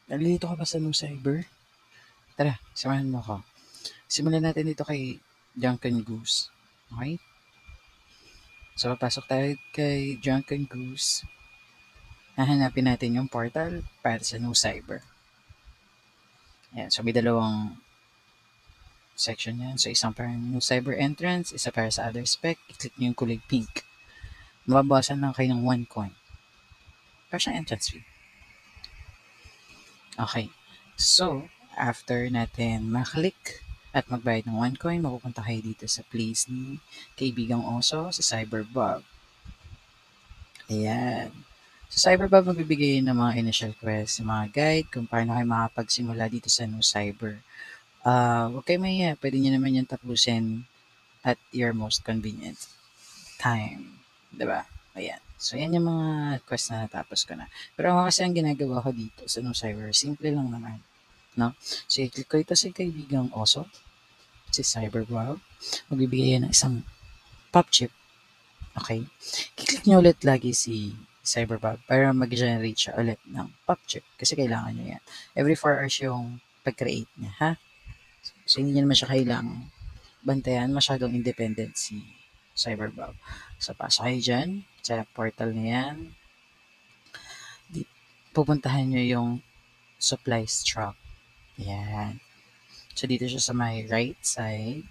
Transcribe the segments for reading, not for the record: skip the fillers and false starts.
Nalilito ka ba sa New Cyber? Tara, samahan mo ako. Simulan natin dito kay Drunken Goose. Okay? So, papasok tayo kay Drunken Goose. Hahanapin natin yung portal para sa New Cyber. Ayan, so may dalawang section yan. So, isang para New Cyber entrance, isa para sa other spec. I-click nyo yung kulay pink. Mababawasan lang kayo ng 1 coin. Para siyang entrance fee. Okay. So, after natin maklik at magbayad ng 1 coin, mapupunta kayo dito sa place ni Kaibigang Oso sa Cyberbob. Ayan. Sa Cyberbob, magbibigay ng mga initial quest, mga guide kung paano kayo makapagsimula dito sa New Cyber. Huwag kayo mahiya. Pwede nyo naman yung tapusin at your most convenient time. Diba? Ayan. So, yan yung mga quest na natapos ko na. Pero ako kasi ang ginagawa ko dito sa New Cyber, simple lang naman. No? So, i-click ko ito sa kaibigang Oso, si Cyberbob. Magbibigay yan ng isang pop chip. Okay? Kiklik nyo ulit lagi si Cyberbob para mag-generate siya ulit ng pop chip kasi kailangan nyo yan. Every 4 hours yung pag-create niya, ha? So, hindi niya naman siya kailangang bantayan. Masyadong independent si Cyberbob. So, pasok kayo dyan sa portal na yan. Pupuntahan nyo yung supplies truck. Yan. So, dito siya sa my right side.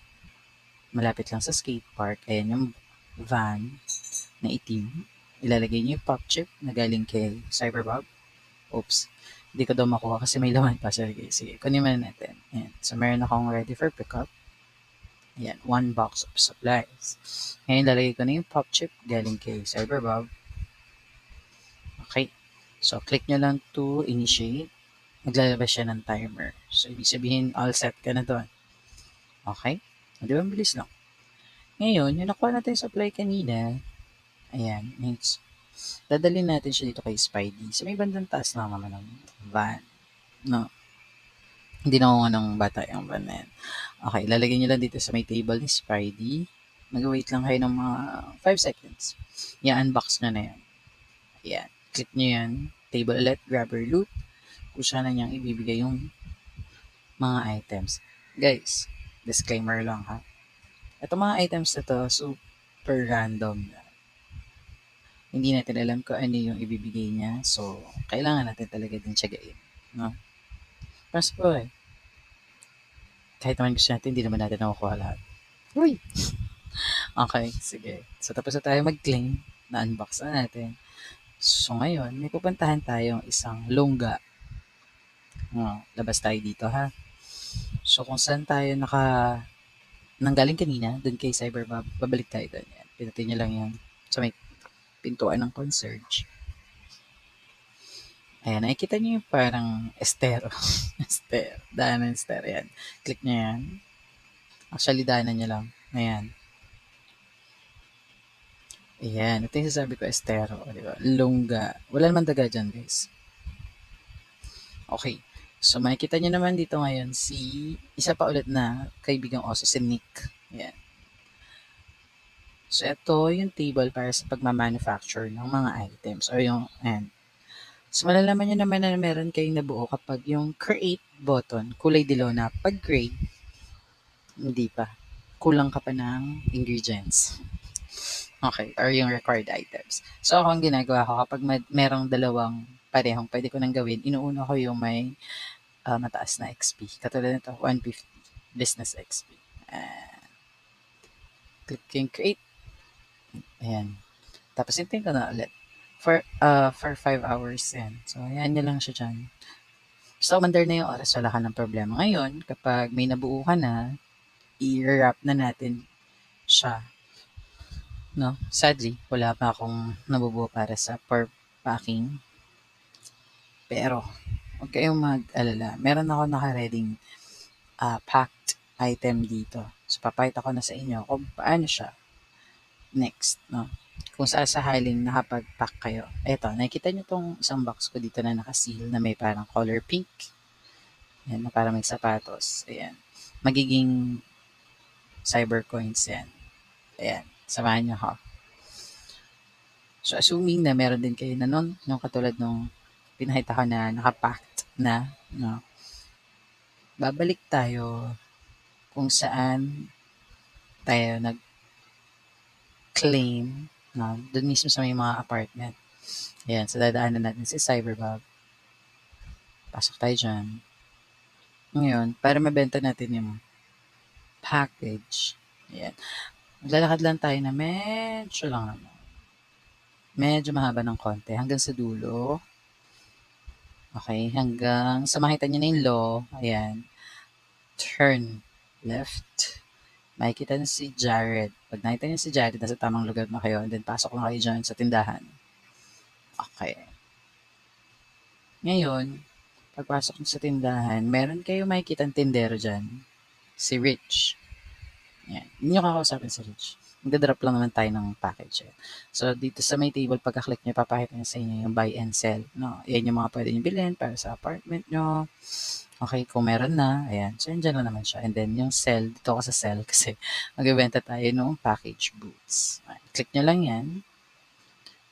Malapit lang sa skate park. Ayan yung van na itim. Ilalagay niyo yung pop chip na galing kay Cyberbob. Oops. Hindi ko daw makuha kasi may laman pa. Sige, kunin muna natin. Ayan. So, meron akong ready for pickup. Ayan, 1 box of supplies. Ngayon, lalagay ko na yung pop chip galing kay Cyberbob. Okay. So, click nyo lang to initiate. Maglalabas siya ng timer. So, ibig sabihin, all set ka na doon. Okay? Di ba, bilis lang. Ngayon, yung nakuha natin yung supply kanina, ayan, means, dadalhin natin siya dito kay Spidey. Sa may bandang taas lang naman ng van. No? Hindi na ako ng bata yung van na yan. Okay, lalagay nyo lang dito sa may table ni Spidey. Mag-wait lang kayo ng mga 5 seconds. I-unbox nyo na yan. Ayan. Click nyo yan. Table ulit, grab your loot. Kusa na niyang ibibigay yung mga items. Guys, disclaimer lang ha. Ito mga items na to, super random na. Hindi natin alam kung ano yung ibibigay niya. So, kailangan natin talaga din tiyagain. No? Mas po eh. Kahit naman gusto natin, hindi naman natin nakukuha lahat. Uy! Okay, sige. So, tapos na tayo mag-claim. Na-unbox na natin. So, ngayon, may pupuntahan tayong isang lungga. Labas tayo dito, ha? So, kung saan tayo nanggaling kanina, dun kay Cyberbob, babalik tayo dun. Yan. Pinutin nyo lang yan sa may pintuan ng concierge. Ayan, nakikita nyo yung parang estero. Estero. Daanan ng estero. Yan. Click nyo yan. Actually, daanan nyo lang. Ayan. Ayan. Ito yung sasabi ko, estero. Di ba? Lungga. Wala naman daga dyan, guys. Okay. So, makikita nyo naman dito ngayon si isa pa ulit na kaibigang oso, si Nick. Ayan. So, ito yung table para sa pagmamanufacture ng mga items. O yung, ayan. So, malalaman nyo naman na meron kayong nabuo kapag yung create button, kulay dilaw na pag-grade, hindi pa. Kulang ka pa ng ingredients. Okay, or yung required items. So, ako ang ginagawa ko kapag merong dalawang parehong pwede ko nang gawin, inuuna ko yung may mataas na XP. Katulad nito, 150 business XP. Click yung create. Ayan. Tapos, hintayin ko na ulit. For 5 hours yan. So, ayan nyo lang siya dyan. So, mandar na yung oras, wala ka ng problema. Ngayon, kapag may nabuo ka na, i-wrap na natin siya. No? Sadly, wala pa akong nabubuo para sa per packing. Pero, huwag kayong mag-alala. Meron ako naka-reading packed item dito. So, papakita ko na sa inyo kung paano siya next. No? Kung sasahaling nakapag-pack kayo. Eto, nakikita nyo tong isang box ko dito na nakaseal na may parang color pink. Ayan, na parang may sapatos. Ayan. Magiging cyber coins yan. Ayan. Samahan nyo ha. So, assuming na meron din kayo na nun, yung katulad nung pinahita ko na nakapacked na, no, babalik tayo kung saan tayo nag-claim, no, dun mismo sa may mga apartment. Ayan, so dadaanan natin si Cyberbug. Pasok tayo dyan. Ngayon, para mabenta natin yung package, ayan, maglalakad lang tayo na medyo lang naman. Medyo mahaba ng konti hanggang sa dulo. Okay, hanggang sa makita niyo na yung law, ayan, turn left. Makikita niyo si Jared. Pag nakita niyo si Jared, nasa tamang lugar na kayo, and then pasok na kayo dyan sa tindahan. Okay. Ngayon, pagpasok niyo sa tindahan, meron kayo makikita tindero dyan. Si Rich. Yan. Hindi nyo kakausapin si Rich. Magdadrop lang naman tayo ng package. Eh. So, dito sa may table, pagka-click nyo, papakita nyo sa inyo yung buy and sell. No? Yan yung mga pwede nyo bilhin para sa apartment nyo. Okay, kung meron na, ayan. So, andyan na naman siya. And then, yung sell, dito ako sa sell kasi magbebenta tayo ng package boots. Ayan. Click nyo lang yan.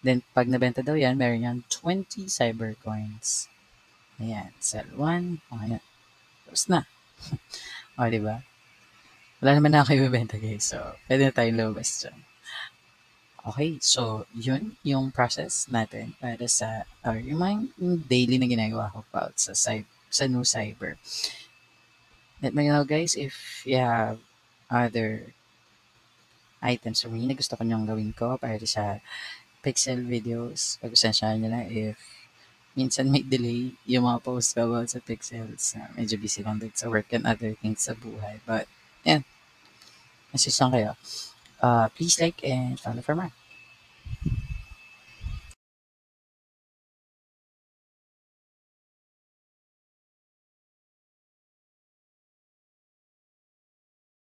Then, pag nabenta daw yan, meron yan 20 cyber coins. Ayan, sell 1. Ayan. Tapos na. O, diba? Wala naman na kayo ibibenta guys. So, pwede na tayong lumabas dyan. Okay, so yun yung process natin para sa, or yung mga yung daily na ginagawa ko about sa new cyber. Let me know guys if you have other items for me na gusto ko nyong gawin ko para sa pixel videos. Pag-usensyahan nyo na if minsan may delay yung mga post ko about sa pixels. Medyo busy lang din sa work and other things sa buhay. But, yan. Message lang kayo. Please like and follow for more.